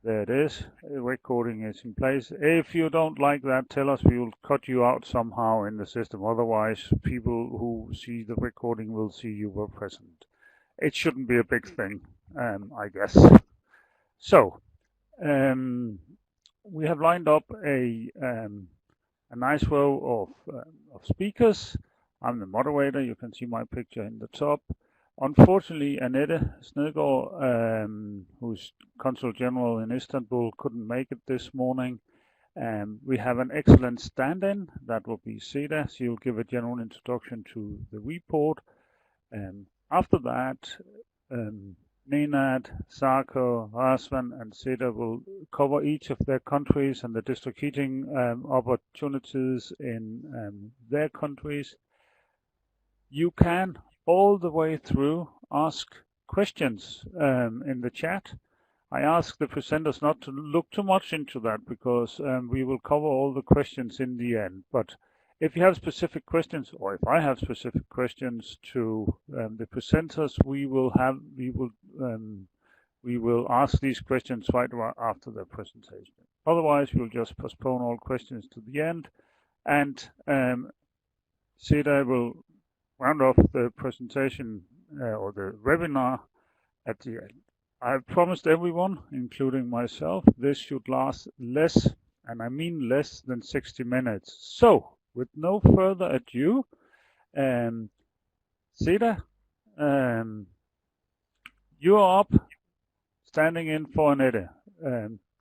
There it is. Recording is in place. If you don't like that, tell us. We will cut you out somehow in the system. Otherwise, people who see the recording will see you were present. It shouldn't be a big thing, I guess. So, we have lined up a nice row of speakers. I'm the moderator. You can see my picture in the top. Unfortunately, Annette Snedegaard, who's Consul General in Istanbul, couldn't make it this morning. We have an excellent stand-in. That will be Seda. She'll give a general introduction to the report. After that, Nenad, Sarko, Rasvan, and Seda will cover each of their countries and the district heating opportunities in their countries. You can all the way through ask questions in the chat. I ask the presenters not to look too much into that because we will cover all the questions in the end. But if you have specific questions, or if I have specific questions to the presenters, we will ask these questions right after their presentation. Otherwise, we'll just postpone all questions to the end, and Seda will round off the presentation or the webinar at the end. I've promised everyone, including myself, this should last less, and I mean less than 60 minutes. So, with no further ado, Seda, you are up, standing in for Annette.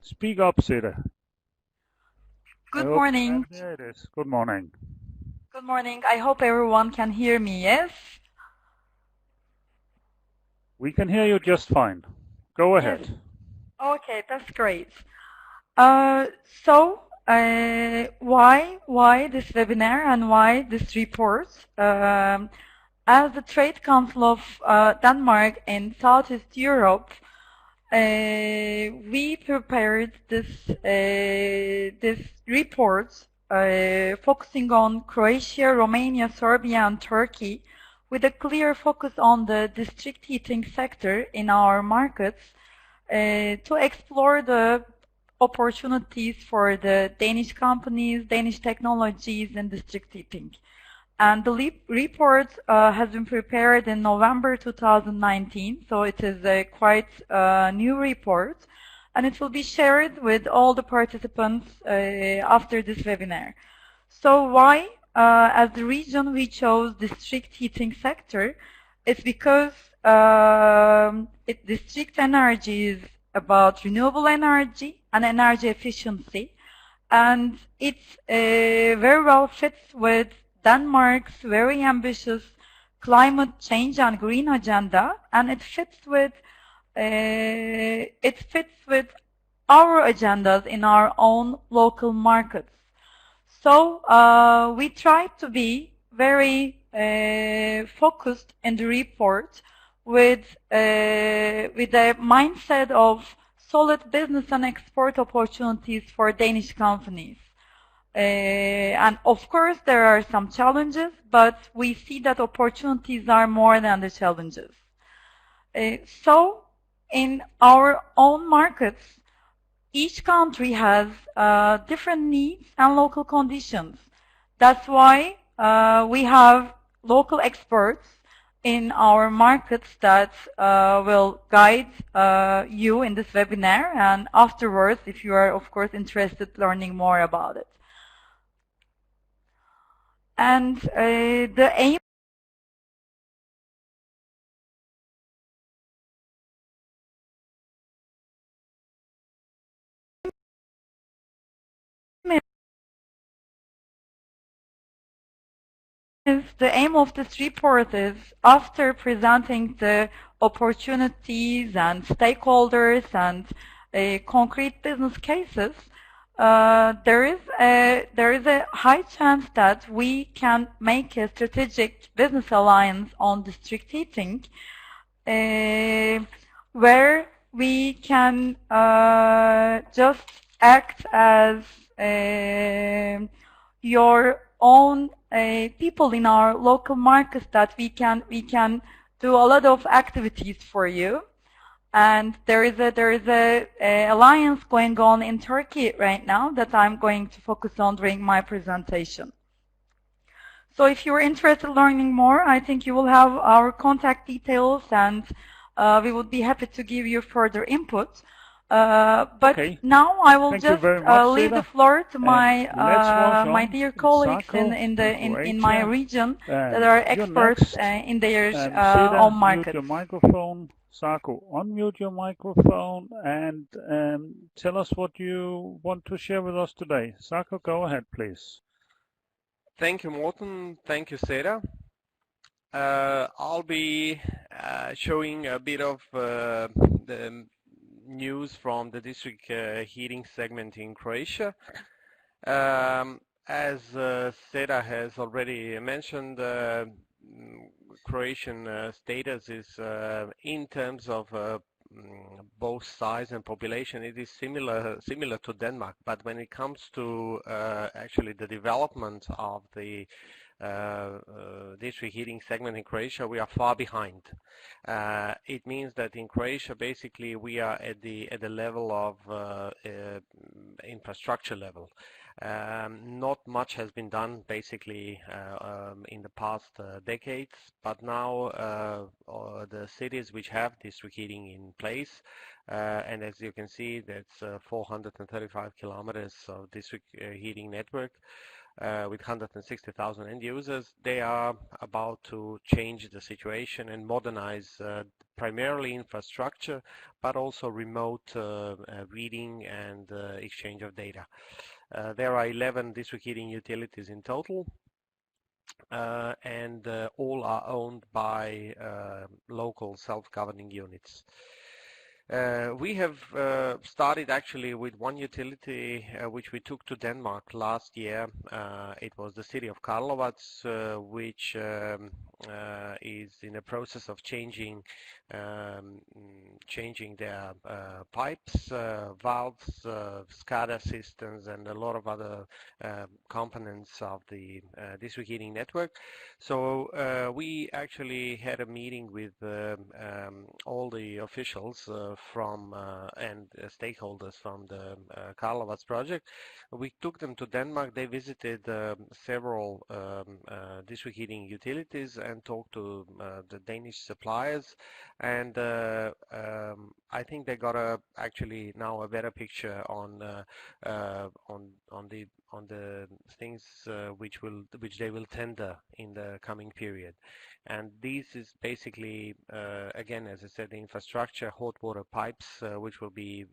Speak up, Seda. Good morning. There it is. Good morning. Good morning. I hope everyone can hear me, yes? We can hear you just fine. Go ahead. Yes. Okay, that's great. Why this webinar and why this report? As the Trade Council of Denmark in Southeast Europe, we prepared this report focusing on Croatia, Romania, Serbia and Turkey, with a clear focus on the district heating sector in our markets to explore the opportunities for the Danish companies, Danish technologies in district heating. And the report has been prepared in November 2019, so it is a quite new report, and it will be shared with all the participants after this webinar. So why, as the region we chose district heating sector, it's because district energy is about renewable energy and energy efficiency, and it very well fits with Denmark's very ambitious climate change and green agenda, and it fits with our agendas in our own local markets. So we try to be very focused in the report with a mindset of solid business and export opportunities for Danish companies. And of course there are some challenges, but we see that opportunities are more than the challenges. So in our own markets, each country has different needs and local conditions. That's why we have local experts in our markets that will guide you in this webinar, and afterwards, if you are of course interested learning more about it. And the aim of this report is, after presenting the opportunities and stakeholders and concrete business cases, there is a high chance that we can make a strategic business alliance on district heating, where we can just act as your own people in our local markets, that we can do a lot of activities for you. And there is a alliance going on in Turkey right now that I'm going to focus on during my presentation. So if you're interested in learning more, I think you will have our contact details, and we would be happy to give you further input. But okay. now I will Thank just leave the floor to my my dear colleagues in my region that are experts in their own markets. Mute your microphone. Sako, unmute your microphone and tell us what you want to share with us today. Sako, go ahead, please. Thank you, Morten. Thank you, Seda. I'll be showing a bit of the news from the district heating segment in Croatia. As Seda has already mentioned, Croatian status is in terms of both size and population, it is similar to Denmark, but when it comes to actually the development of the district heating segment in Croatia, we are far behind. It means that in Croatia, basically, we are at the level of infrastructure level. Not much has been done basically in the past decades, but now the cities which have district heating in place, and as you can see, that's 435 kilometers of district heating network with 160,000 end users. They are about to change the situation and modernize primarily infrastructure, but also remote reading and exchange of data. There are 11 district heating utilities in total, and all are owned by local self-governing units. We have started actually with one utility which we took to Denmark last year. It was the city of Karlovac, which is in a process of changing their pipes, valves, SCADA systems, and a lot of other components of the district heating network. So we actually had a meeting with all the officials from and stakeholders from the Karlovac project. We took them to Denmark. They visited several district heating utilities and talked to the Danish suppliers, and I think they got actually now a better picture on the things which they will tender in the coming period. And this is basically again, as I said, the infrastructure, hot water pipes which will be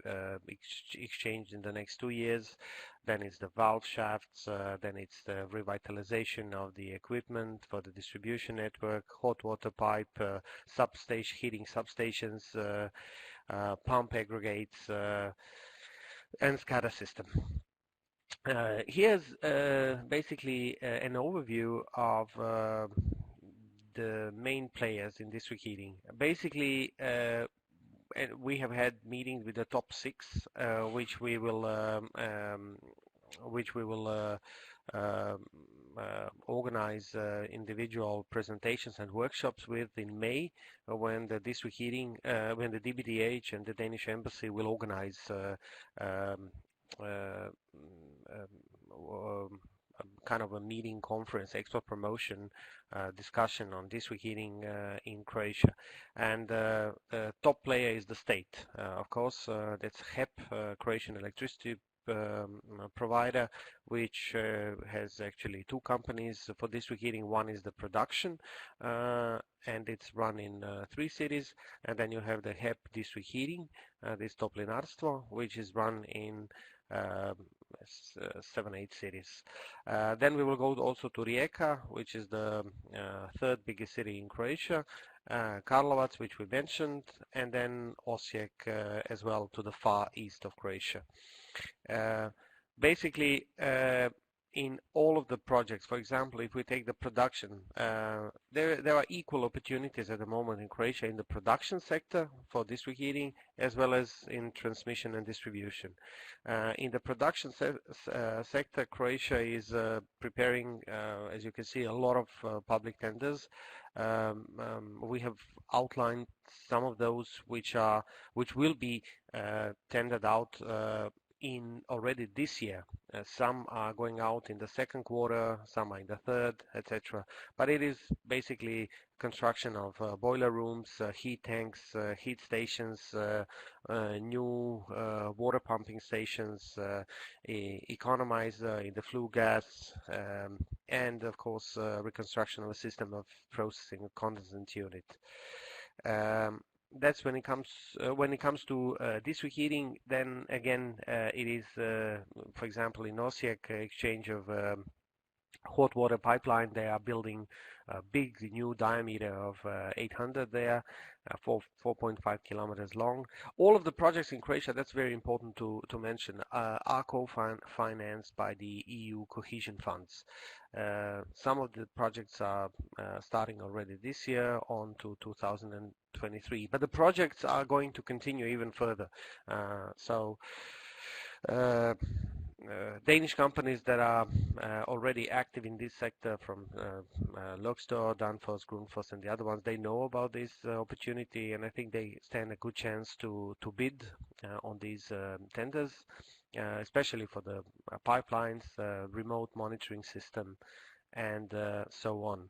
exchanged in the next 2 years. Then it's the valve shafts, then it's the revitalization of the equipment for the distribution network, hot water pipe, substation, heating substations, pump aggregates, and SCADA system. Here's basically an overview of the main players in district heating. Basically, we have had meetings with the top 6, which we will organize individual presentations and workshops with in May, when the district heating, when the DBDH and the Danish embassy will organize kind of a meeting, conference, expert promotion, discussion on district heating in Croatia. And the top player is the state, of course. That's HEP, Croatian electricity provider, which has actually 2 companies for district heating. One is the production, and it's run in 3 cities. And then you have the HEP district heating, this Toplinarstvo, which is run in 7-8 cities. Then we will go also to Rijeka, which is the 3rd biggest city in Croatia, Karlovac, which we mentioned, and then Osijek as well, to the far east of Croatia. Basically, in all of the projects. For example, if we take the production, there are equal opportunities at the moment in Croatia in the production sector for district heating as well as in transmission and distribution. In the production sector, Croatia is preparing, as you can see, a lot of public tenders. We have outlined some of those which will be tendered out in already this year. Some are going out in the second quarter, some are in the third, etc. But it is basically construction of boiler rooms, heat tanks, heat stations, new water pumping stations, economizer in the flue gas, and of course reconstruction of a system of processing a condensate unit. That's when it comes to district heating. Then again, it is, for example, in Osijek, exchange of hot water pipeline. They are building a big new diameter of 800 there, 4.5 kilometers long. All of the projects in Croatia, that's very important to mention, are co-financed by the EU cohesion funds. Some of the projects are starting already this year on to 2023, but the projects are going to continue even further. Danish companies that are already active in this sector, from Luxor, Danfoss, Grundfos, and the other ones, they know about this opportunity, and I think they stand a good chance to bid on these tenders, especially for the pipelines, remote monitoring system, and so on.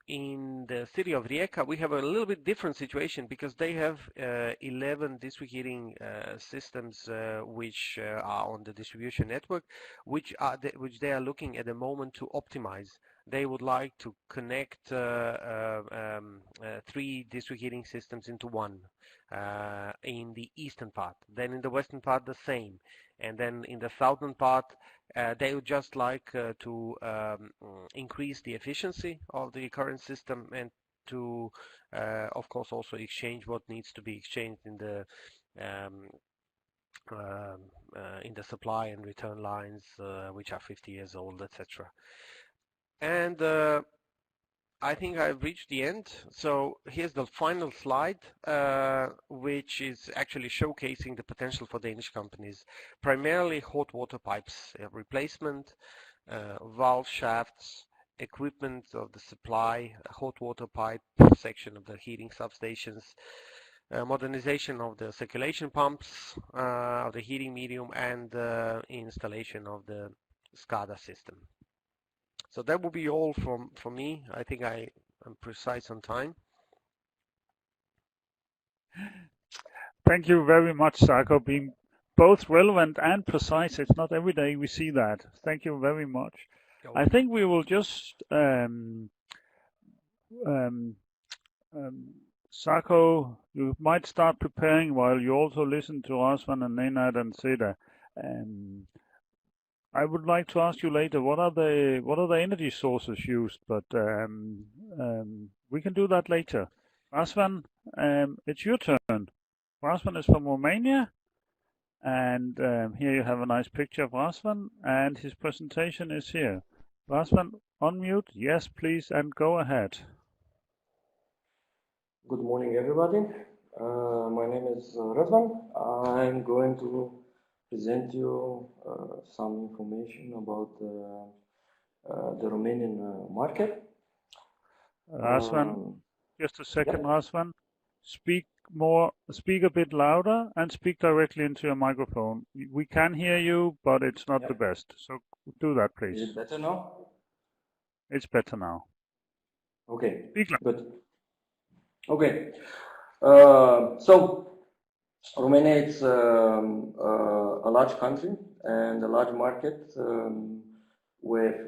In the city of Rijeka, we have a little bit different situation because they have 11 district heating systems which are on the distribution network, which they are looking at the moment to optimize. They would like to connect 3 district heating systems into one in the eastern part. Then in the western part, the same. And then in the southern part, they would just like to increase the efficiency of the current system and to, of course, also exchange what needs to be exchanged in the supply and return lines, which are 50 years old, etc. And I think I've reached the end. So here's the final slide, which is actually showcasing the potential for Danish companies. Primarily hot water pipes replacement, valve shafts, equipment of the supply, hot water pipe section of the heating substations, modernization of the circulation pumps, of the heating medium, and installation of the SCADA system. So that will be all from me. I think I am precise on time. Thank you very much, Sarko, being both relevant and precise. It's not every day we see that. Thank you very much. I think we will just Sarko, you might start preparing while you also listen to Osman and Nenad and Seda. I would like to ask you later, what are the energy sources used, but we can do that later. Razvan, it's your turn. Razvan is from Romania, and here you have a nice picture of Razvan, and his presentation is here. Razvan, unmute, yes please, and go ahead. Good morning everybody. My name is Razvan. I'm going to present you some information about the Romanian market. Razvan, just a second, yeah. Razvan, speak a bit louder and speak directly into your microphone. We can hear you, but it's not the best. So do that, please. Is it better now? It's better now. Okay. Speak loud. Good. Okay. So Romania is a large country and a large market with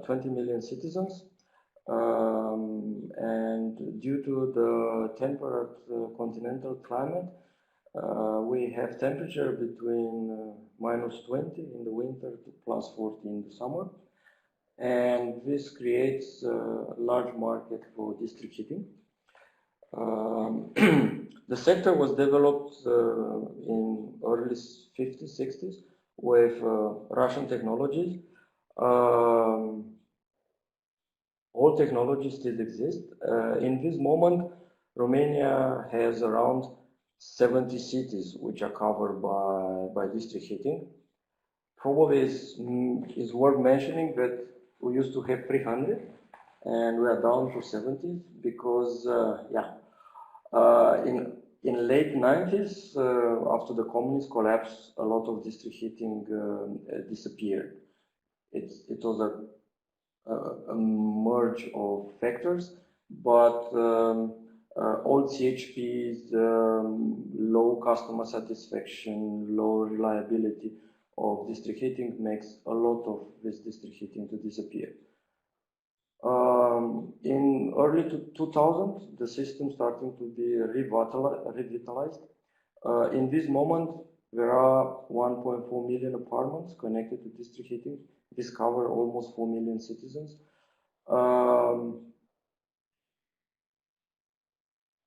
20 million citizens. And due to the temperate continental climate, we have temperature between -20 in the winter to +40 in the summer. And this creates a large market for district heating. The sector was developed in early 50s, 60s with Russian technologies. All technologies still exist. In this moment, Romania has around 70 cities which are covered by district heating. Probably is worth mentioning that we used to have 300 and we are down to 70 because, in late 90s, after the communist collapse, a lot of district heating disappeared. It was a merge of factors, but old CHPs, low customer satisfaction, low reliability of district heating makes a lot of this district heating to disappear. In early 2000, the system starting to be revitalized. In this moment, there are 1.4 million apartments connected to district heating. This covers almost 4 million citizens.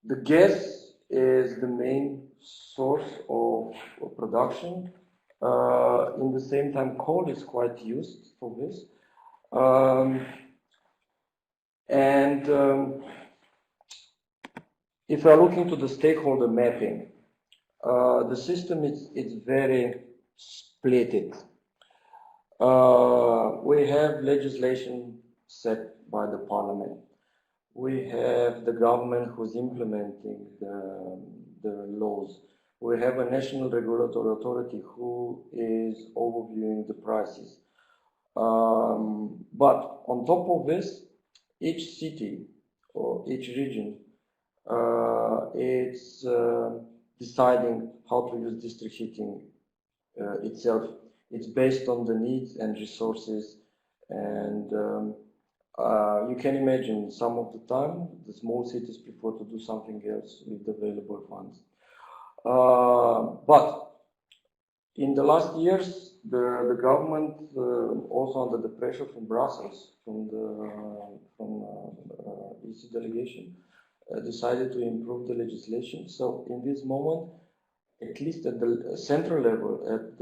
The gas is the main source of production. In the same time, coal is quite used for this. If we are looking to the stakeholder mapping, the system is very splitted. We have legislation set by the parliament. We have the government who's implementing the laws. We have a national regulatory authority who is overviewing the prices. But on top of this, each city or each region is deciding how to use district heating itself. It's based on the needs and resources, and you can imagine some of the time the small cities prefer to do something else with the available funds. But in the last years, the government, also under the pressure from Brussels, from EC delegation, decided to improve the legislation. So in this moment, at least at the central level, at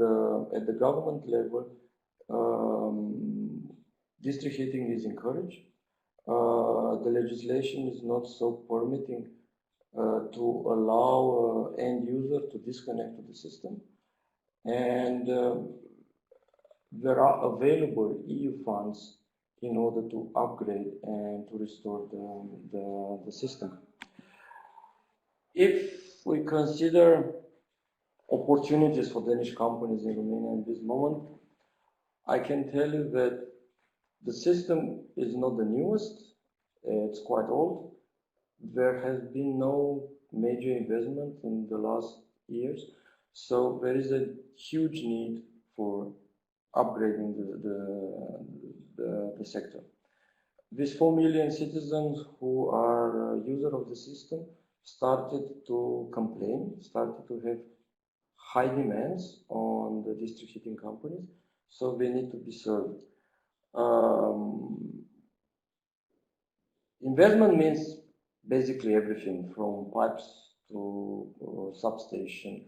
the government level, district heating is encouraged. The legislation is not so permitting to allow end user to disconnect to the system. And there are available EU funds in order to upgrade and to restore the system. If we consider opportunities for Danish companies in Romania in this moment, I can tell you that the system is not the newest, it's quite old. There has been no major investment in the last years, so there is a huge need for upgrading the sector. These 4 million citizens who are users of the system started to complain, started to have high demands on the district heating companies, so they need to be served. Investment means basically everything from pipes to substation,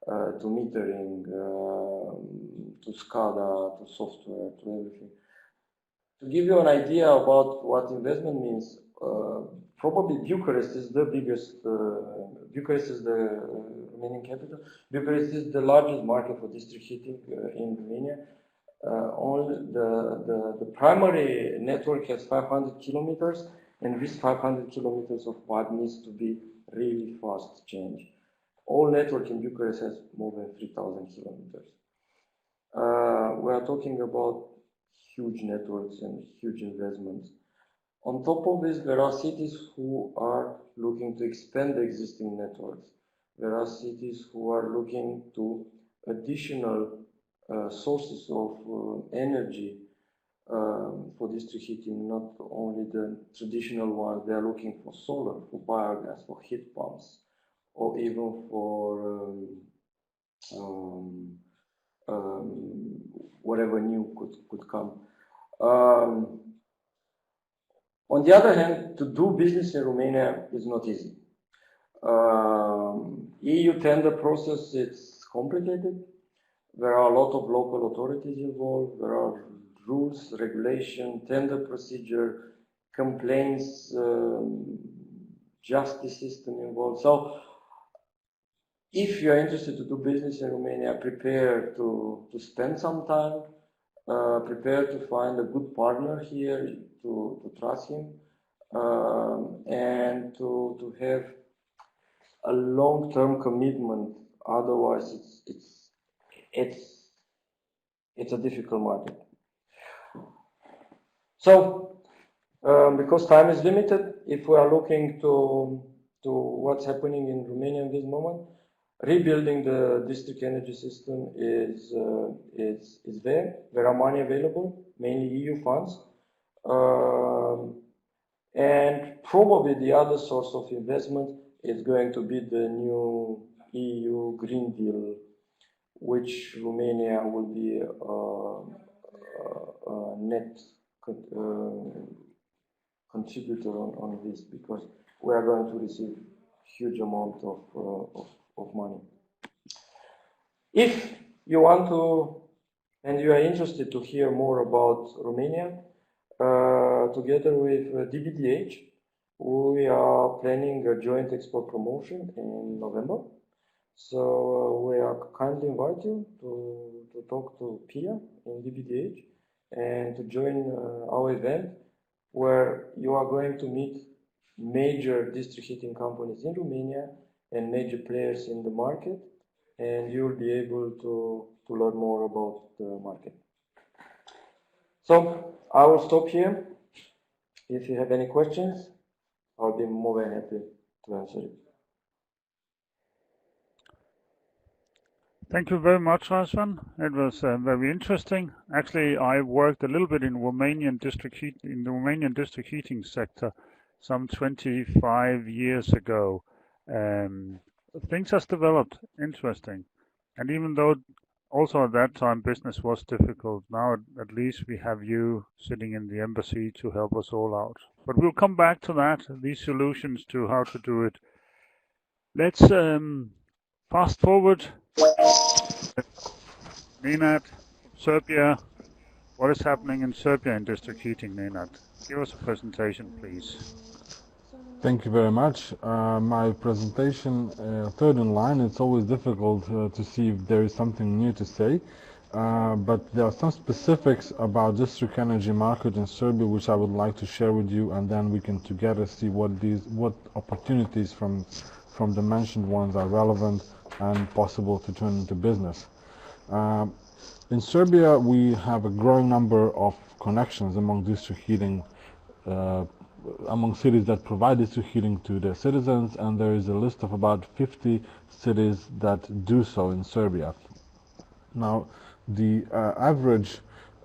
to metering, to SCADA, to software, to everything. To give you an idea about what investment means, probably Bucharest is the biggest, Bucharest is the Romanian capital. Bucharest is the largest market for district heating in Romania. Only the primary network has 500 kilometers, and this 500 kilometers of pipe needs to be really fast changed. All network in Bucharest has more than 3,000 kilometers. We are talking about huge networks and huge investments. On top of this, there are cities who are looking to expand the existing networks. There are cities who are looking to additional sources of energy for district heating, not only the traditional ones. They are looking for solar, for biogas, for heat pumps, or even for whatever new could come. On the other hand, to do business in Romania is not easy. EU tender process, it's complicated. there are a lot of local authorities involved. There are rules, regulation, tender procedure, complaints, justice system involved. So if you are interested to do business in Romania, prepare to spend some time, prepare to find a good partner here, to trust him, and to have a long-term commitment. Otherwise, it's a difficult market. So, because time is limited, if we are looking to what's happening in Romania in this moment, rebuilding the district energy system is there. There are money available, mainly EU funds, and probably the other source of investment is going to be the new EU Green Deal, which Romania will be a net contributor on this, because we are going to receive huge amount of money. If you want to, and you are interested to hear more about Romania, together with DBDH, we are planning a joint export promotion in November. So we are kindly invite you to talk to Pia in DBDH and to join our event, where you are going to meet major district heating companies in Romania and major players in the market, and you'll be able to learn more about the market. So I will stop here. If you have any questions, I'll be more than happy to answer it. Thank you very much, Razvan. It was very interesting. Actually, I worked a little bit in Romanian district heating sector some 25 years ago. Things has developed interesting, and even though also at that time business was difficult, now at least we have you sitting in the embassy to help us all out. But we'll come back to that, these solutions to how to do it. Let's fast forward. Nenad, Serbia. What is happening in Serbia in district heating, Nenad? Give us a presentation, please. Thank you very much. My presentation, third in line, it's always difficult to see if there is something new to say, but there are some specifics about district energy market in Serbia which I would like to share with you, and then we can together see what opportunities from the mentioned ones are relevant and possible to turn into business. In Serbia, we have a growing number of connections among district heating, among cities that provide district heating to their citizens, and there is a list of about 50 cities that do so in Serbia. Now, the average,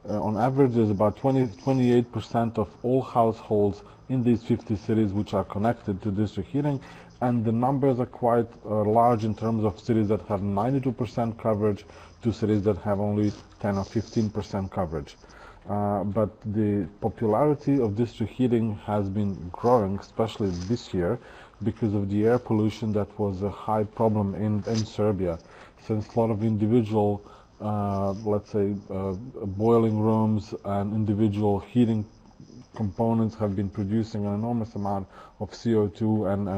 on average, is about 28% of all households in these 50 cities which are connected to district heating, and the numbers are quite large in terms of cities that have 92% coverage to cities that have only 10 or 15% coverage. But the popularity of district heating has been growing, especially this year, because of the air pollution that was a high problem in Serbia, since a lot of individual, let's say, boiling rooms and individual heating components have been producing an enormous amount of CO2 and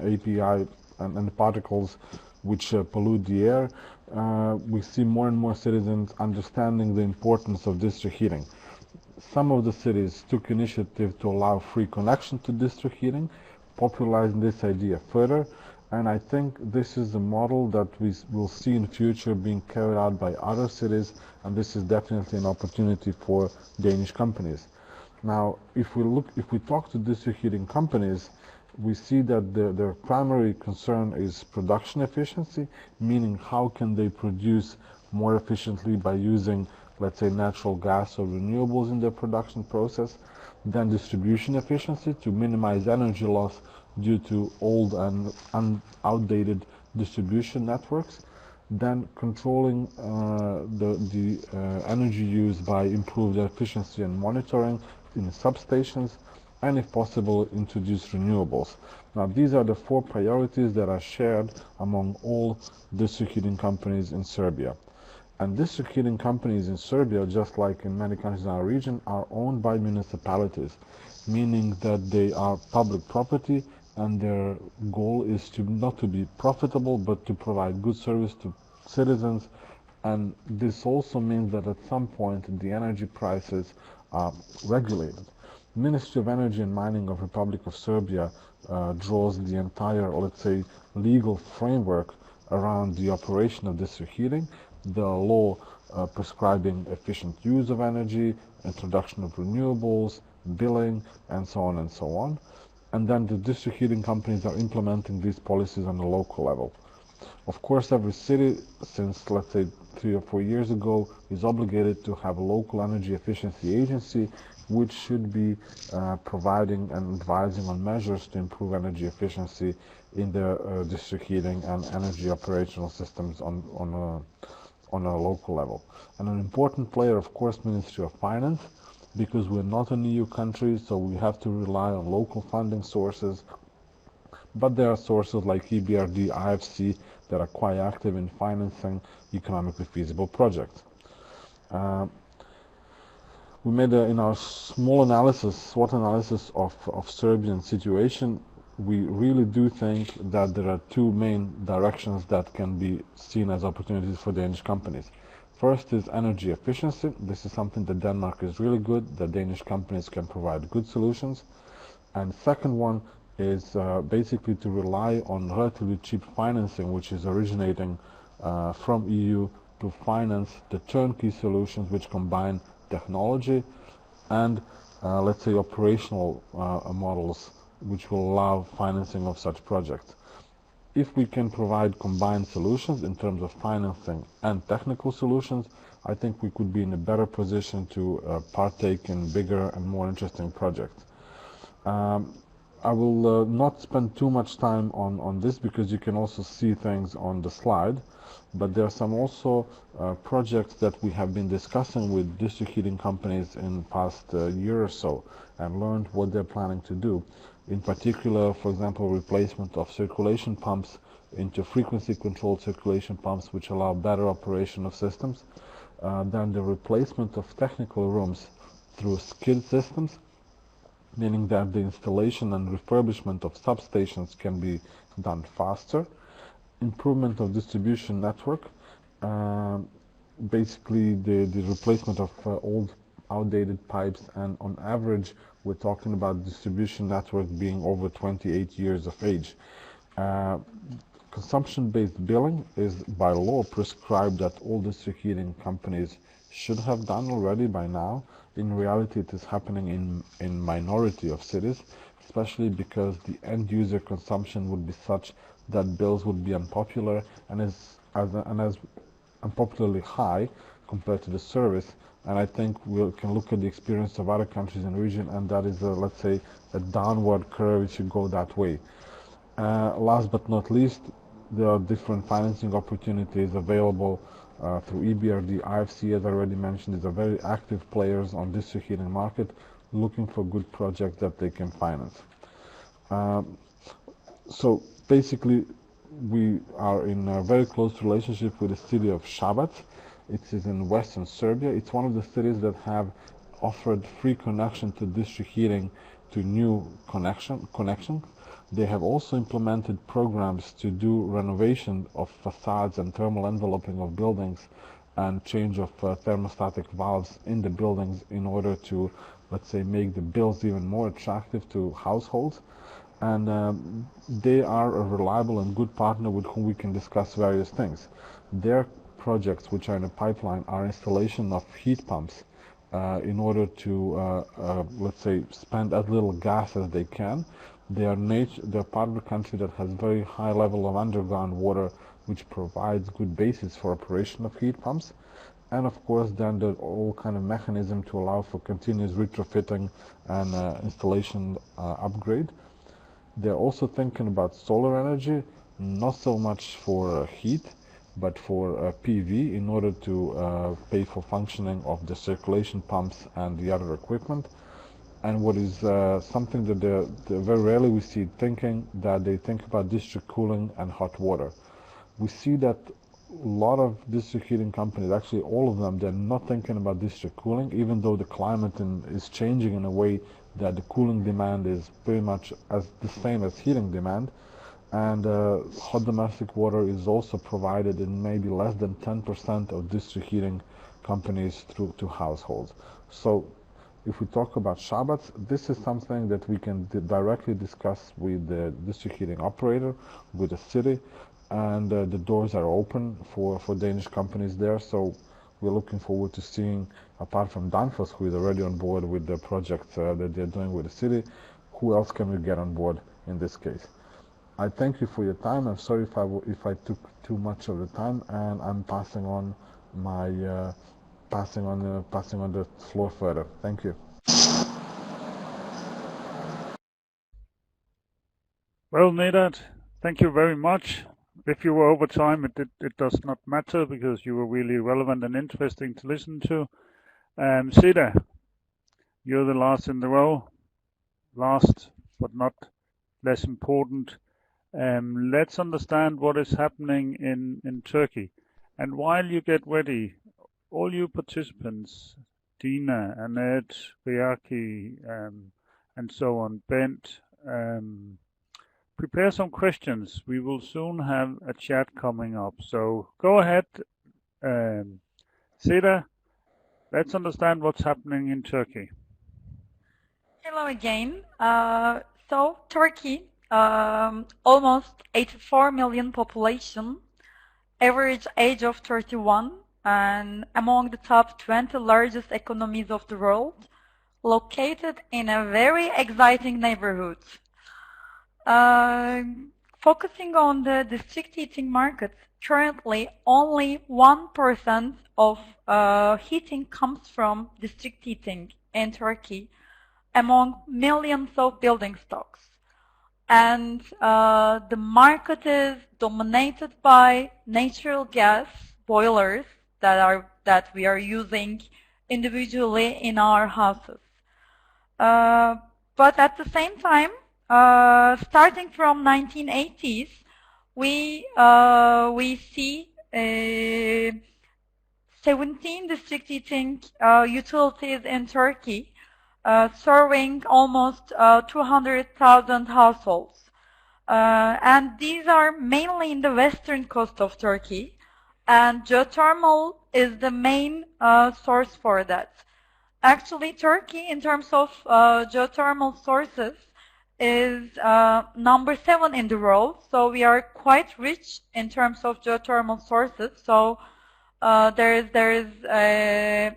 API and particles which pollute the air. We see more and more citizens understanding the importance of district heating. Some of the cities took initiative to allow free connection to district heating, popularizing this idea further, and I think this is a model that we will see in future being carried out by other cities, and this is definitely an opportunity for Danish companies. Now, if we talk to district heating companies, we see that their primary concern is production efficiency, meaning how can they produce more efficiently by using, let's say, natural gas or renewables in their production process. Then distribution efficiency, to minimize energy loss due to old and outdated distribution networks. Then controlling the energy use by improved efficiency and monitoring in substations, and if possible introduce renewables. Now, these are the 4 priorities that are shared among all district heating companies in Serbia. And district heating companies in Serbia, just like in many countries in our region, are owned by municipalities, meaning that they are public property, and their goal is to not to be profitable, but to provide good service to citizens. And this also means that at some point the energy prices are regulated. Ministry of Energy and Mining of Republic of Serbia draws the entire, let's say, legal framework around the operation of district heating, the law prescribing efficient use of energy, introduction of renewables, billing, and so on and so on. And then the district heating companies are implementing these policies on the local level. Of course, every city, since let's say 3 or 4 years ago, is obligated to have a local energy efficiency agency, which should be providing and advising on measures to improve energy efficiency in the district heating and energy operational systems on a local level. And an important player, of course, Ministry of Finance, because we're not an EU country, so we have to rely on local funding sources. But there are sources like EBRD, IFC that are quite active in financing economically feasible projects. We made in our small analysis, SWOT analysis of Serbian situation. We really do think that there are two main directions that can be seen as opportunities for Danish companies. First is energy efficiency. This is something that Denmark is really good, that Danish companies can provide good solutions. And second one is basically to rely on relatively cheap financing, which is originating from EU to finance the turnkey solutions which combine technology and let's say operational models which will allow financing of such projects. If we can provide combined solutions in terms of financing and technical solutions, I think we could be in a better position to partake in bigger and more interesting projects. I will not spend too much time on this because you can also see things on the slide, but there are some also projects that we have been discussing with district heating companies in the past year or so and learned what they're planning to do. In particular, for example, replacement of circulation pumps into frequency controlled circulation pumps which allow better operation of systems. Then the replacement of technical rooms through skid systems, meaning that the installation and refurbishment of substations can be done faster. Improvement of distribution network, basically the replacement of old outdated pipes, and on average we're talking about distribution network being over 28 years of age. Consumption-based billing is by law prescribed that all district heating companies should have done already by now. In reality, it is happening in minority of cities, especially because the end user consumption would be such that bills would be unpopular and as unpopularly high compared to the service. And I think we can look at the experience of other countries in the region, and that is, let's say, a downward curve. It should go that way. Last but not least, there are different financing opportunities available through EBRD. IFC, as I already mentioned, is a very active players on district heating market, looking for good projects that they can finance. So basically, we are in a very close relationship with the city of Šabac. It is in western Serbia. It's one of the cities that have offered free connection to district heating to new connections. They have also implemented programs to do renovation of facades and thermal enveloping of buildings and change of thermostatic valves in the buildings in order to, let's say, make the bills even more attractive to households. And they are a reliable and good partner with whom we can discuss various things. Their projects which are in the pipeline are installation of heat pumps in order to, let's say, spend as little gas as they can. They're part of a country that has very high level of underground water, which provides good basis for operation of heat pumps. And of course, then there's all kind of mechanism to allow for continuous retrofitting and installation upgrade. They're also thinking about solar energy, not so much for heat, but for PV in order to pay for functioning of the circulation pumps and the other equipment. And what is something that they very rarely we see thinking, that they think about district cooling and hot water. We see that lot of district heating companies, actually all of them, they're not thinking about district cooling, even though the climate is changing in a way that the cooling demand is pretty much as the same as heating demand. And hot domestic water is also provided in maybe less than 10% of district heating companies through to households. So if we talk about Shabbats, this is something that we can directly discuss with the district heating operator, with the city, and the doors are open for Danish companies there. So we're looking forward to seeing, apart from Danfoss, who is already on board with the project that they're doing with the city, who else can we get on board in this case. I thank you for your time. I'm sorry if I took too much of the time, and I'm passing on my passing on the floor further. Thank you. Well, Nedad, thank you very much. If you were over time, it does not matter because you were really relevant and interesting to listen to. Seda, you're the last in the row. Last but not less important. Let's understand what is happening in Turkey. And while you get ready, all you participants, Dina, Annette, Riaki, and so on, Bent, prepare some questions. We will soon have a chat coming up. So go ahead, Seda, let's understand what's happening in Turkey. Hello again. So Turkey, almost 84 million population, average age of 31, and among the top 20 largest economies of the world, located in a very exciting neighborhood. Focusing on the district heating market, currently only 1% of heating comes from district heating in Turkey among millions of building stocks. And the market is dominated by natural gas boilers that we are using individually in our houses. But at the same time, starting from 1980s, we see 17 district heating utilities in Turkey, serving almost 200,000 households. And these are mainly in the western coast of Turkey, and geothermal is the main source for that. Actually, Turkey, in terms of geothermal sources, is number 7 in the world, so we are quite rich in terms of geothermal sources. So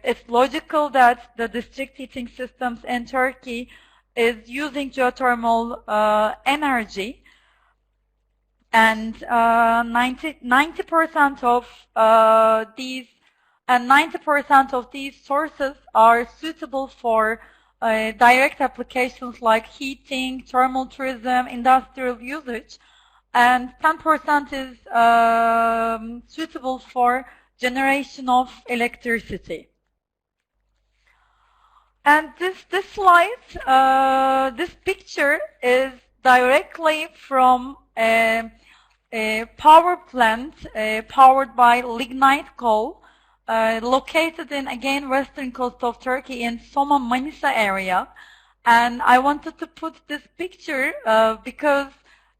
it's logical that the district heating systems in Turkey is using geothermal energy, and 90% of these sources are suitable for direct applications like heating, thermal tourism, industrial usage, and 10% is suitable for generation of electricity. And this slide, this picture is directly from a power plant powered by lignite coal, located in, again, western coast of Turkey in Soma Manisa area. And I wanted to put this picture because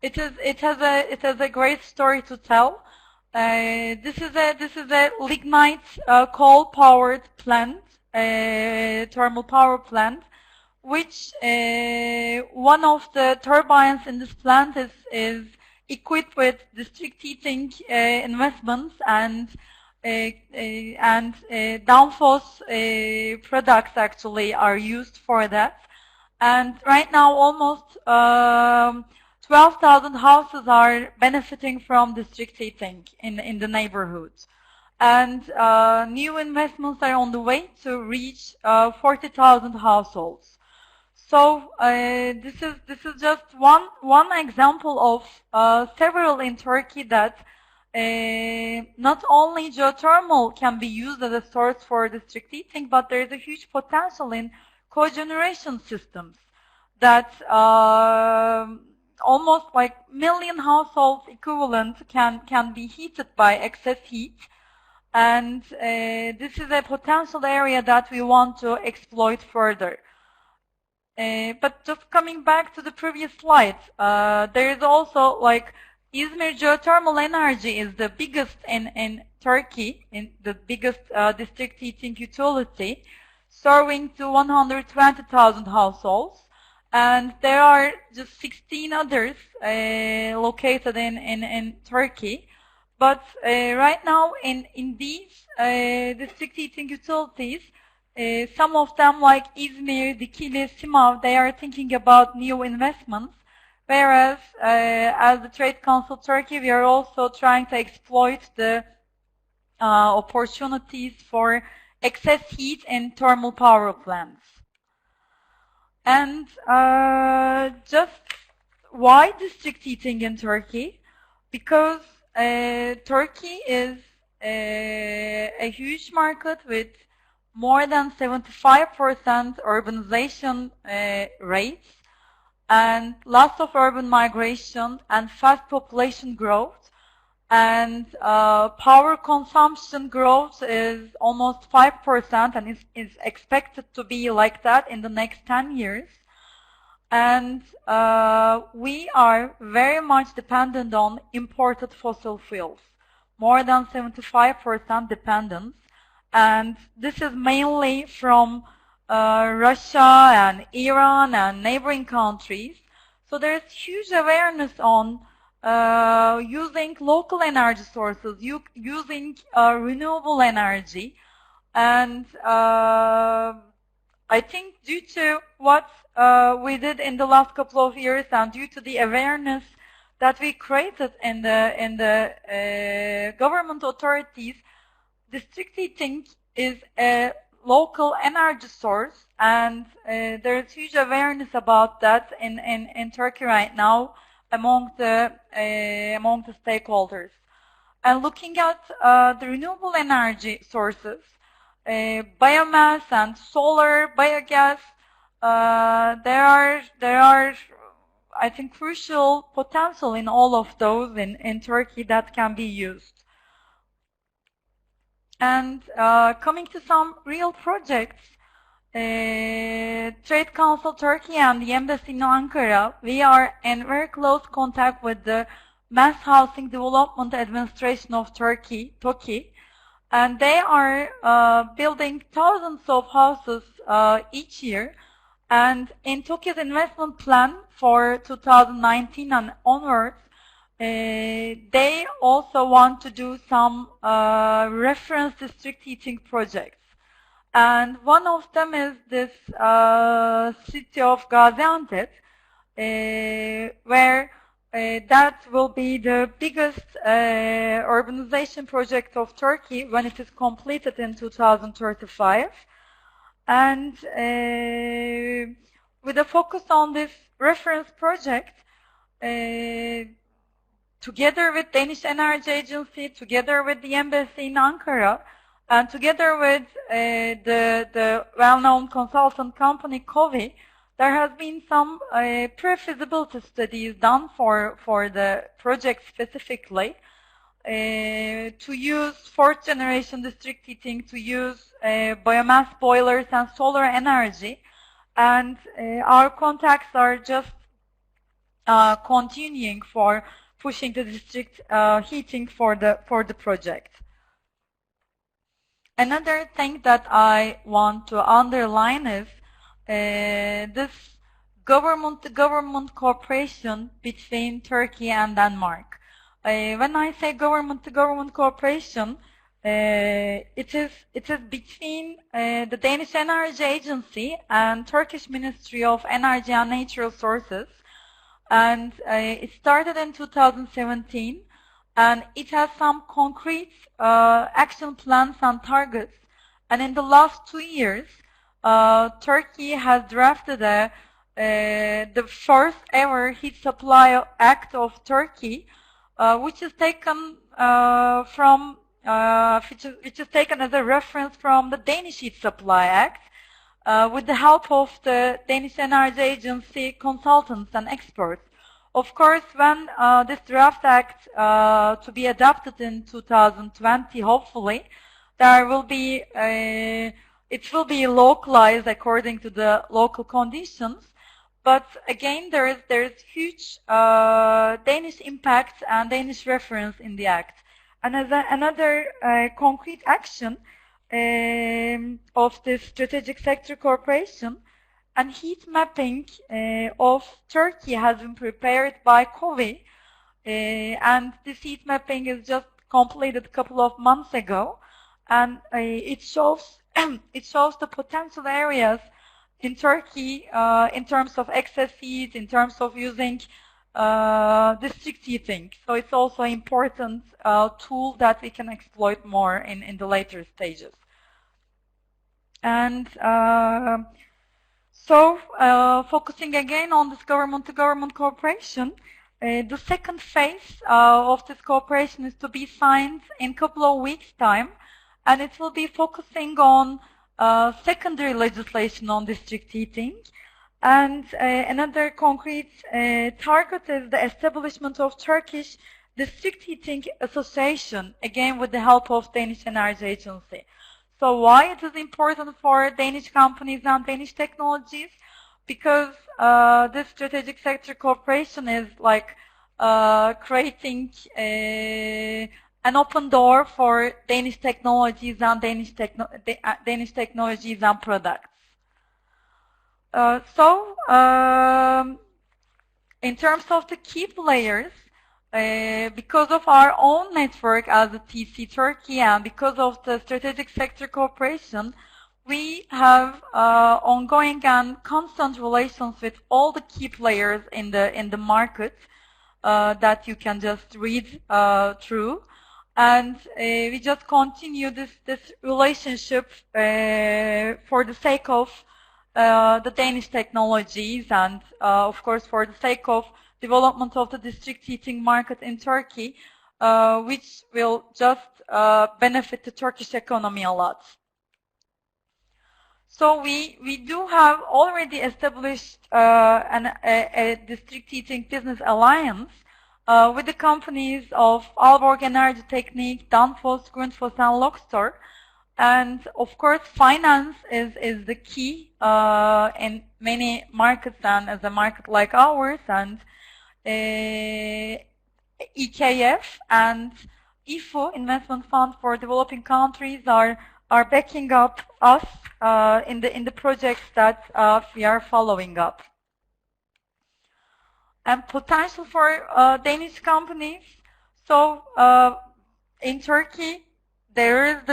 it has a great story to tell. This is a lignite coal powered plant, thermal power plant, which one of the turbines in this plant is equipped with district heating investments, and Danfoss products actually are used for that. And right now almost 12,000 houses are benefiting from district heating in the neighborhood. And new investments are on the way to reach 40,000 households. So this is just one example of several in Turkey that not only geothermal can be used as a source for district heating, but there is a huge potential in cogeneration systems that almost like million households equivalent can be heated by excess heat. And this is a potential area that we want to exploit further. But just coming back to the previous slide, there is also like Izmir geothermal energy is the biggest in Turkey, in the biggest district heating utility, serving to 120,000 households. And there are just 16 others located in Turkey. But right now in these district heating utilities, some of them like Izmir, Dikili, Simav, they are thinking about new investments. Whereas as the Trade Council Turkey, we are also trying to exploit the opportunities for excess heat in thermal power plants. And just why district heating in Turkey? Because Turkey is a huge market with more than 75% urbanization rates, and lots of urban migration and fast population growth, and power consumption growth is almost 5% and is expected to be like that in the next 10 years. And we are very much dependent on imported fossil fuels, more than 75% dependence. And this is mainly from Russia and Iran and neighboring countries. So there is huge awareness on using local energy sources, using renewable energy. And I think due to what we did in the last couple of years and due to the awareness that we created in the government authorities, district heating is a local energy source, and there is huge awareness about that in Turkey right now among the stakeholders. And looking at the renewable energy sources, biomass and solar, biogas, there are I think crucial potential in all of those in Turkey that can be used. And coming to some real projects, Trade Council Turkey and the Embassy in Ankara, we are in very close contact with the Mass Housing Development Administration of Turkey, TOKİ, and they are building thousands of houses each year. And in TOKİ's investment plan for 2019 and onwards, they also want to do some reference district heating projects. And one of them is this city of Gaziantep, where that will be the biggest urbanization project of Turkey when it is completed in 2035. And with a focus on this reference project, together with Danish Energy Agency, together with the Embassy in Ankara, and together with the well-known consultant company COVI, there has been some pre-feasibility studies done for the project specifically to use fourth generation district heating, to use biomass boilers and solar energy. And our contacts are just continuing for pushing the district heating for the project. Another thing that I want to underline is this government-to-government cooperation between Turkey and Denmark. When I say government-to-government cooperation, it is between the Danish Energy Agency and Turkish Ministry of Energy and Natural Resources. And it started in 2017, and it has some concrete action plans and targets. And in the last 2 years, Turkey has drafted the first ever Heat Supply Act of Turkey, which is taken which is taken as a reference from the Danish Heat Supply Act, with the help of the Danish Energy Agency consultants and experts. Of course, when this draft act to be adopted in 2020, hopefully, there will be it will be localized according to the local conditions. But again, there is huge Danish impact and Danish reference in the act. And as another concrete action of this strategic sector cooperation, and heat mapping of Turkey has been prepared by COVI, and this heat mapping is just completed a couple of months ago, and it shows it shows the potential areas in Turkey in terms of excess heat, in terms of using district heating. So it's also an important tool that we can exploit more in the later stages. And so focusing again on this government-to-government cooperation, the second phase of this cooperation is to be signed in a couple of weeks' time, and it will be focusing on secondary legislation on district heating. And another concrete target is the establishment of Turkish District Heating Association, again with the help of Danish Energy Agency. So why it is important for Danish companies and Danish technologies? Because this strategic sector cooperation is like creating an open door for Danish technologies and Danish technologies and products. In terms of the key players, because of our own network as a TC Turkey and because of the strategic sector cooperation, we have ongoing and constant relations with all the key players in the market that you can just read through. And we just continue this relationship for the sake of the Danish technologies and, of course, for the sake of development of the district heating market in Turkey, which will just benefit the Turkish economy a lot. So we do have already established a district heating business alliance with the companies of Aalborg Energy Technique, Danfoss, Grundfos, and Logstor. And of course, finance is the key in many markets, and as a market like ours, and EKF and IFU, Investment Fund for Developing Countries, are backing up us in the projects that we are following up. And potential for Danish companies. So in Turkey, there is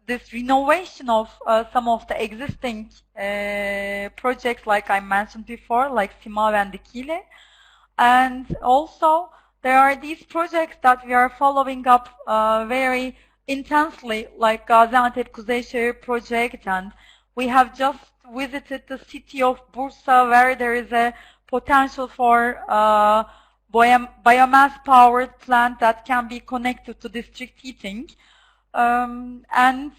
this renovation of some of the existing projects, like I mentioned before, like Simav and Dikili. And also, there are these projects that we are following up very intensely, like Gaziantep Kuzeyşehir project, and we have just visited the city of Bursa, where there is a potential for biomass-powered plant that can be connected to district heating. And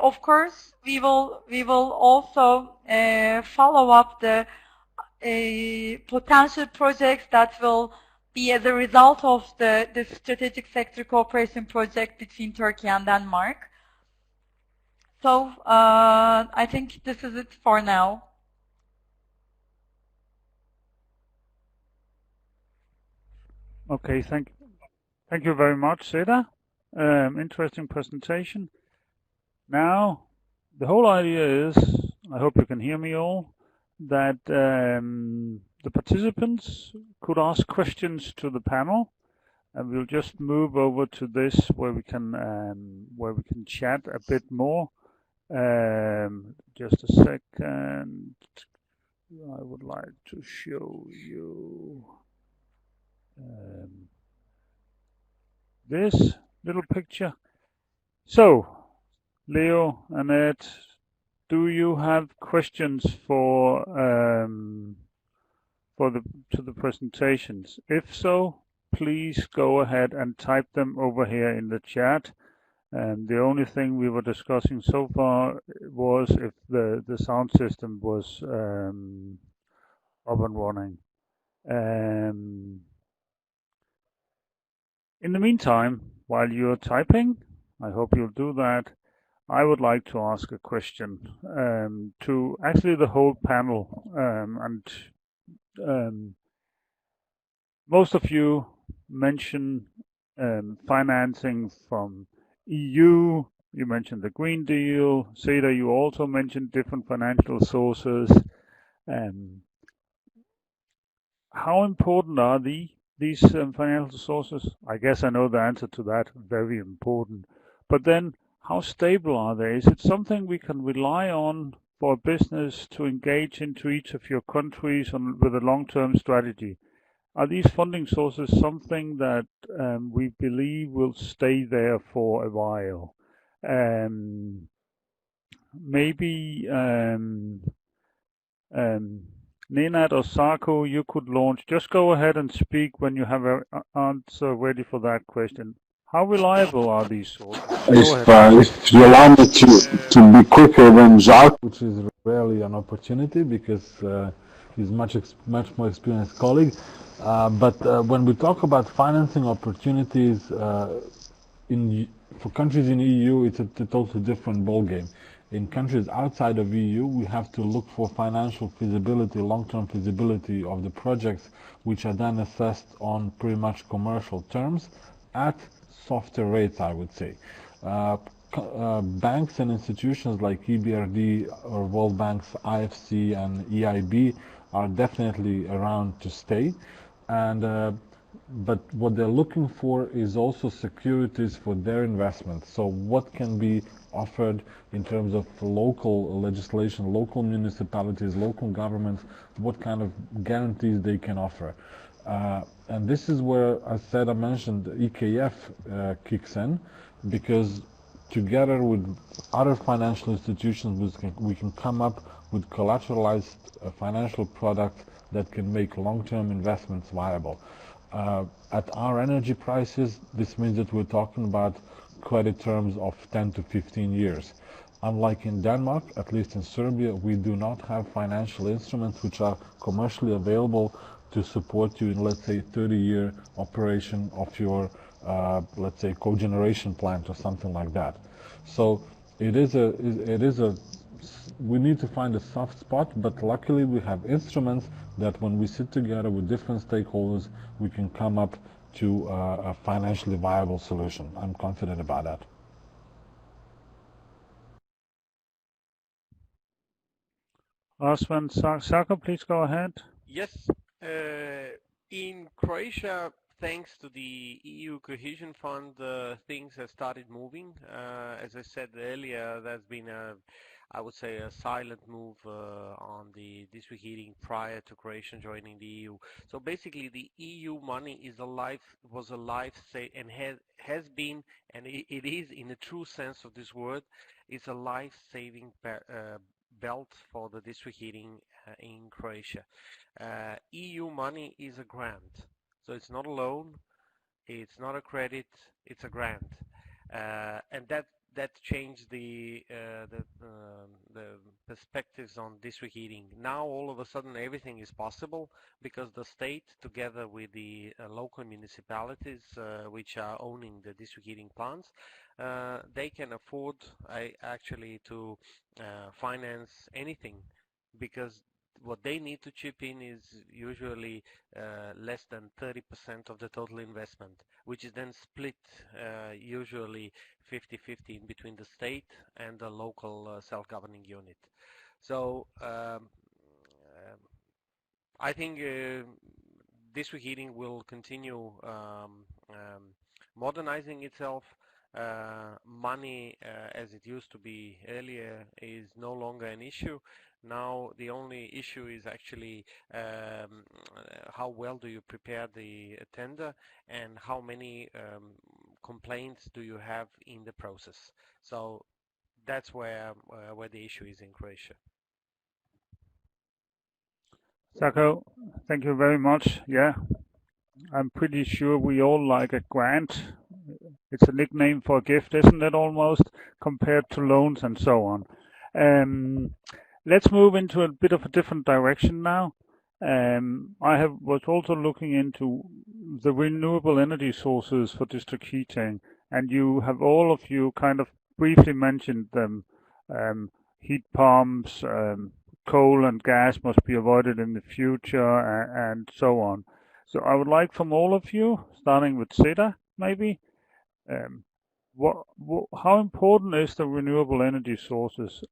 of course, we will also follow up the potential projects that will be as a result of the strategic sector cooperation project between Turkey and Denmark. So I think this is it for now. Okay, thank you very much, Seda. Interesting presentation. Now, the whole idea is, I hope you can hear me all, that the participants could ask questions to the panel, and we'll just move over to this where we can chat a bit more. Just a second. I would like to show you this little picture. So, Leo, Annette, do you have questions for the presentations? If so, please go ahead and type them over here in the chat. And the only thing we were discussing so far was if the sound system was up and running. In the meantime, while you're typing, I hope you'll do that, I would like to ask a question to actually the whole panel. Most of you mention financing from EU. You mentioned the Green Deal. Seda, you also mentioned different financial sources. How important are these financial sources? I guess I know the answer to that. Very important. But then, how stable are they? Is it something we can rely on for a business to engage into each of your countries with a long-term strategy? Are these funding sources something that we believe will stay there for a while? Maybe Nenad or Sarko, you could launch. Just go ahead and speak when you have an answer ready for that question. How reliable are these sources? If you allow me to be quicker than Jacques, which is rarely an opportunity because he's much more experienced colleague. But when we talk about financing opportunities for countries in EU, it's a totally different ballgame. In countries outside of EU, we have to look for financial feasibility, long-term feasibility of the projects, which are then assessed on pretty much commercial terms at softer rates, I would say. Banks and institutions like EBRD or World Bank's IFC and EIB are definitely around to stay. But what they're looking for is also securities for their investments. So what can be offered in terms of local legislation, local municipalities, local governments, what kind of guarantees they can offer. And this is where I mentioned EKF kicks in, because together with other financial institutions, we can come up with collateralized financial products that can make long-term investments viable. At our energy prices, this means that we're talking about credit terms of 10 to 15 years. Unlike in Denmark, at least in Serbia, we do not have financial instruments which are commercially available to support you in, let's say, 30-year operation of your, let's say, cogeneration plant or something like that. So we need to find a soft spot, but luckily we have instruments that when we sit together with different stakeholders, we can come up to a financially viable solution. I'm confident about that. Last one, Sarko, please go ahead. Yes. In Croatia, thanks to the EU Cohesion Fund, things have started moving. As I said earlier, there's been I would say a silent move on the district heating prior to Croatia joining the EU. So basically, the EU money was a and has been, and it is in the true sense of this word, it's a life-saving belt for the district heating in Croatia. EU money is a grant, so it's not a loan, it's not a credit, it's a grant, and that changed the perspectives on district heating. Now all of a sudden everything is possible because the state, together with the local municipalities which are owning the district heating plants, they can afford actually to finance anything, because what they need to chip in is usually less than 30% of the total investment, which is then split usually 50-50 in between the state and the local self-governing unit. So I think district heating will continue modernizing itself. Money, as it used to be earlier, is no longer an issue. Now the only issue is actually how well do you prepare the tender and how many complaints do you have in the process. So that's where the issue is in Croatia. Sarko, thank you very much. Yeah, I'm pretty sure we all like a grant. It's a nickname for a gift, isn't it, almost, compared to loans and so on. Let's move into a bit of a different direction now. I was also looking into the renewable energy sources for district heating, and you have all of you kind of briefly mentioned them. Heat pumps, coal and gas must be avoided in the future, and so on. So I would like from all of you, starting with Seda, maybe, um, how important is the renewable energy sources,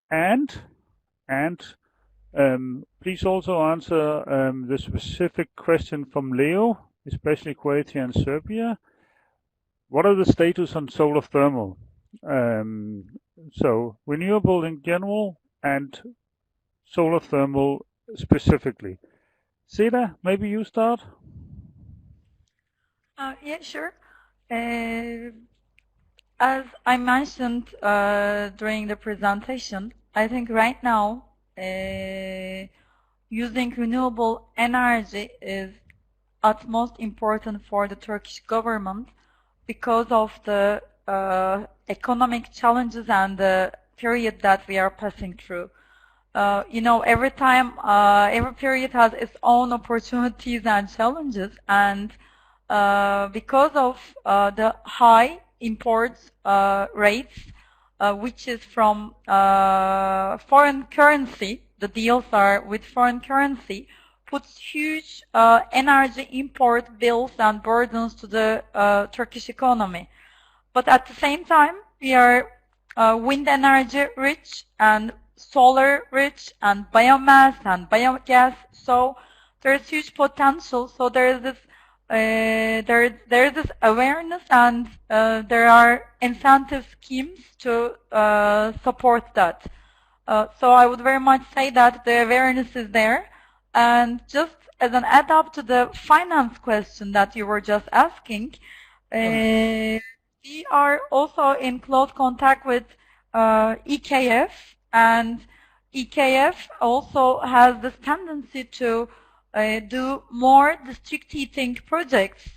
and please also answer the specific question from Leo, especially Croatia and Serbia. What are the status on solar thermal? So renewable in general and solar thermal specifically. Seda, maybe you start? Yeah, sure. As I mentioned during the presentation, I think right now using renewable energy is utmost important for the Turkish government because of the economic challenges and the period that we are passing through. You know, every period has its own opportunities and challenges, and because of the high import rates, which is from foreign currency, the deals are with foreign currency, puts huge energy import bills and burdens to the Turkish economy. But at the same time, we are wind energy rich and solar rich and biomass and biogas. So there is huge potential. So there is this there is this awareness, and there are incentive schemes to support that. So I would very much say that the awareness is there. And just as an add-up to the finance question that you were just asking, we are also in close contact with EKF, and EKF also has this tendency to do more district heating projects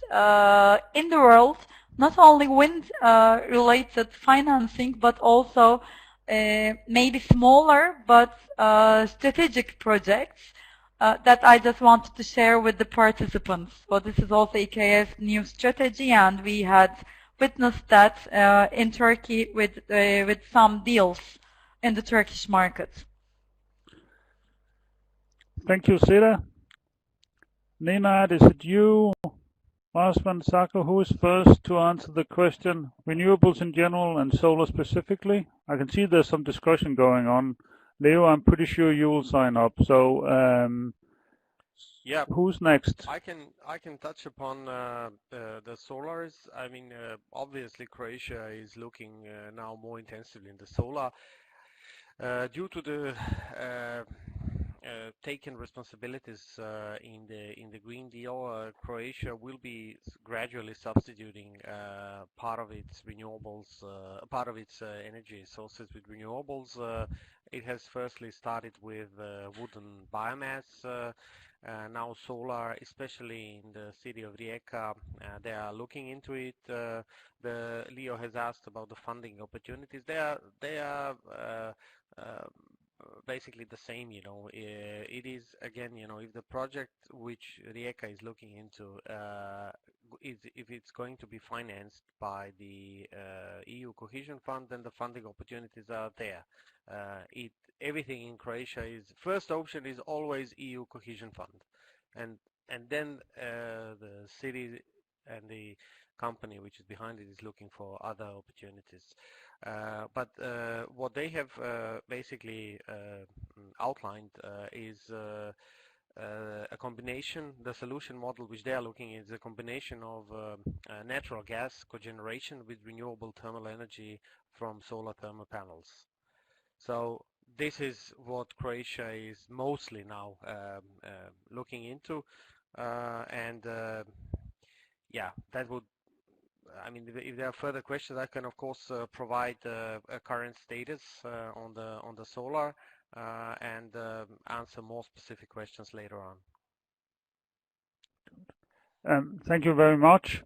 in the world, not only wind-related financing, but also maybe smaller but strategic projects that I just wanted to share with the participants. So this is also EKF's new strategy, and we had witnessed that in Turkey with some deals in the Turkish market. Thank you, Seda. Nenad, is it you? Osman, Sako, who is first to answer the question? Renewables in general and solar specifically? I can see there's some discussion going on. Leo, I'm pretty sure you will sign up. So, yeah, who's next? I can touch upon the solars. I mean, obviously Croatia is looking now more intensively in the solar due to the taken responsibilities in the Green Deal. Croatia will be gradually substituting part of its renewables, part of its energy sources with renewables. It has firstly started with wood and biomass. Now solar, especially in the city of Rijeka, they are looking into it. Leo has asked about the funding opportunities. They are basically the same, you know. It is, again, you know, if the project which Rijeka is looking into if it's going to be financed by the EU Cohesion Fund, then the funding opportunities are there. Everything in Croatia is, first option is always EU Cohesion Fund, and then the city and the company which is behind it is looking for other opportunities. But what they have basically outlined is a combination. The solution model which they are looking at is a combination of natural gas cogeneration with renewable thermal energy from solar thermal panels. So this is what Croatia is mostly now looking into, and yeah, that would, I mean, if there are further questions, I can of course provide a current status on the solar and answer more specific questions later on. Thank you very much.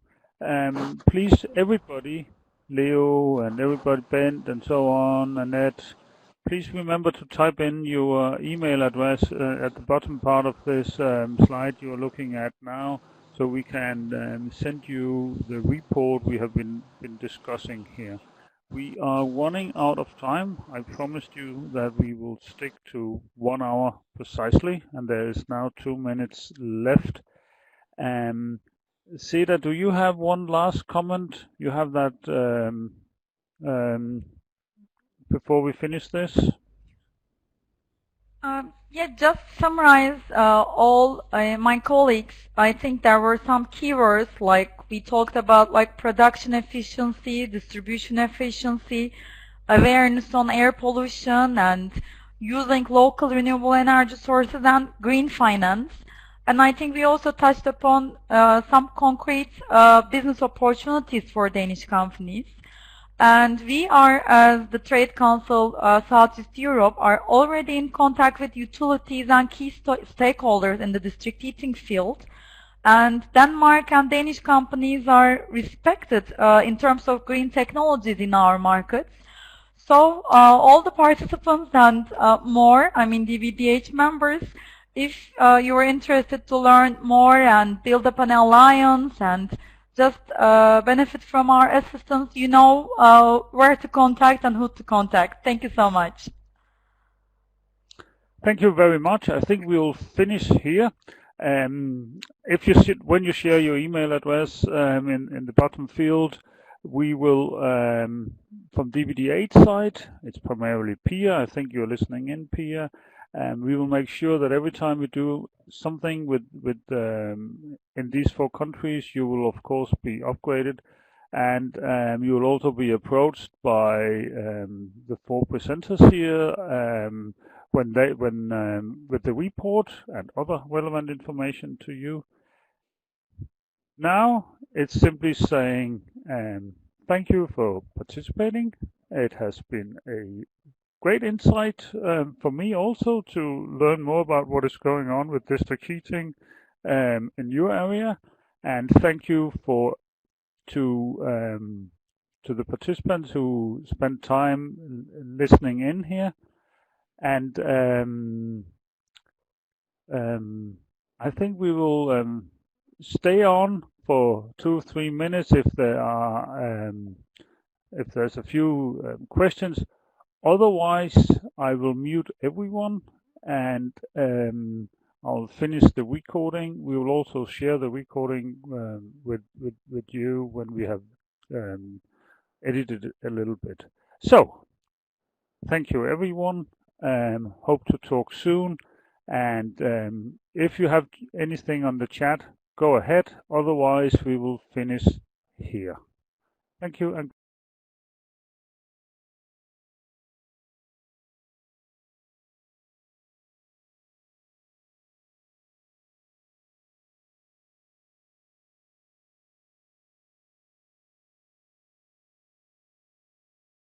Please, everybody, Leo and everybody, Bent and so on, Annette, Please remember to type in your email address at the bottom part of this slide you are looking at now, so we can send you the report we have been discussing here. We are running out of time. I promised you that we will stick to 1 hour precisely, and there is now 2 minutes left. Seda, do you have one last comment? You have that before we finish this? Yeah, just summarize all my colleagues. I think there were some keywords, like we talked about, like production efficiency, distribution efficiency, awareness on air pollution, and using local renewable energy sources and green finance. And I think we also touched upon some concrete business opportunities for Danish companies. And we are, as the Trade Council Southeast Europe, are already in contact with utilities and key stakeholders in the district heating field. And Denmark and Danish companies are respected in terms of green technologies in our markets. So all the participants and more, I mean DVDH members, if you are interested to learn more and build up an alliance and just benefit from our assistance, you know where to contact and who to contact. Thank you so much. Thank you very much. I think we will finish here. If you when you share your email address in the bottom field, we will, from DVD8 side, it's primarily Pia. I think you're listening in, Pia. We will make sure that every time we do something with in these 4 countries, you will of course be upgraded, and you will also be approached by the 4 presenters here when with the report and other relevant information to you. Now it's simply saying thank you for participating. It has been a great insight for me also to learn more about what is going on with district heating in your area, and thank you to the participants who spent time listening in here. And I think we will stay on for 2 or 3 minutes if there are if there's a few questions. Otherwise, I will mute everyone, and I'll finish the recording. We will also share the recording with you when we have edited it a little bit. So, thank you everyone. Hope to talk soon. And if you have anything on the chat, go ahead. Otherwise, we will finish here. Thank you. And